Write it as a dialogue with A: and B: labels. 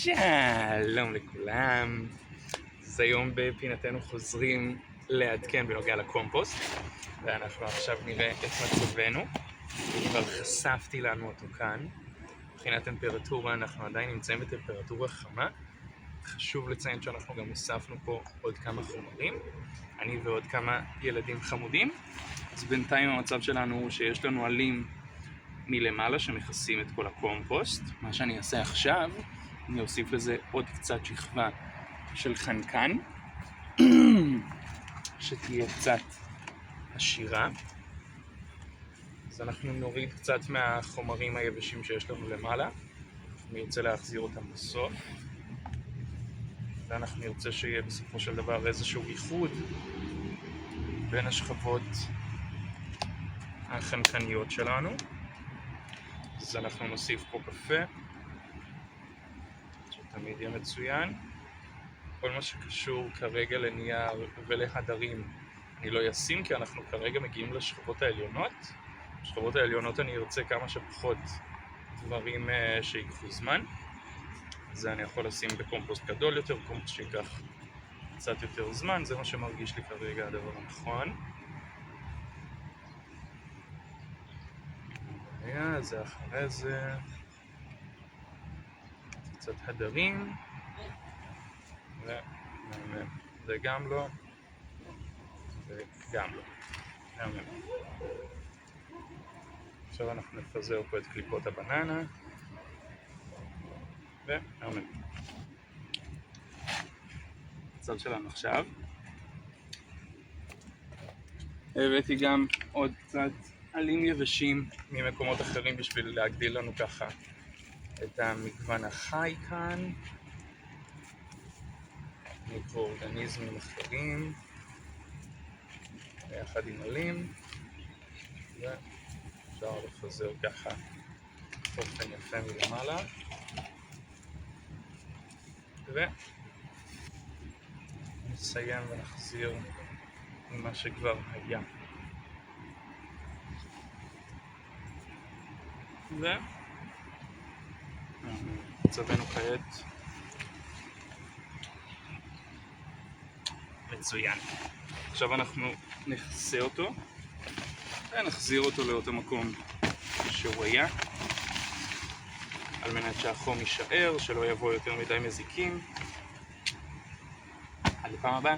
A: שלום לכולם. אז היום בפינתנו חוזרים לעדכן בנוגע לקומפוסט, ואנחנו עכשיו נראה את מצבנו. כבר חשפתי לנו אותו כאן. מבחינת טמפרטורה אנחנו עדיין נמצאים בטמפרטורה חמה. חשוב לציין שאנחנו גם הוספנו פה עוד כמה חומרים, אני ועוד כמה ילדים חמודים. אז בינתיים המצב שלנו הוא שיש לנו עלים מלמעלה שמכסים את כל הקומפוסט. מה שאני אעשה עכשיו, אני אוסיף לזה עוד קצת שכבה של חנקן שתהיה קצת עשירה. אז אנחנו נוריד קצת מהחומרים היבשים שיש לנו למעלה, נרצה להחזיר אותם בסוף, ואנחנו נרצה שיהיה בסופו של דבר איזשהו איחוד בין השכבות החנקניות שלנו. אז אנחנו נוסיף פה קפה, שתמיד יהיה מצוין. כל מה שקשור כרגע לנייר ולהדרים אני לא אשים, כי אנחנו כרגע מגיעים לשכבות העליונות. בשכבות העליונות אני ארצה כמה שפחות דברים שיקחו זמן. זה אני יכול לשים בקומפוסט גדול יותר, קומפוסט שיקח קצת יותר זמן. זה מה שמרגיש לי כרגע הדבר הנכון. זה אחרי זה קצת הדרים, זה גם לא, וגם לא. עכשיו אנחנו נפזר פה את קליפות הבננה, והאמן. הצד שלנו עכשיו. הבאתי גם עוד קצת עלים יבשים ממקומות אחרים בשביל להגדיל לנו ככה את המגוון החי כאן. מיקרואורגניזמים אחרים ביחד עם עלים, ואפשר לפזר ככה באופן יפה מלמעלה, ונסיים ונחזיר עם מה שכבר היה. מצבנו כעת מצוין. עכשיו אנחנו נכסה אותו ונחזיר אותו לאותו מקום שהוא היה, על מנת שהחום יישאר, שלא יבוא יותר מדי מזיקים. עד לפעם הבאה.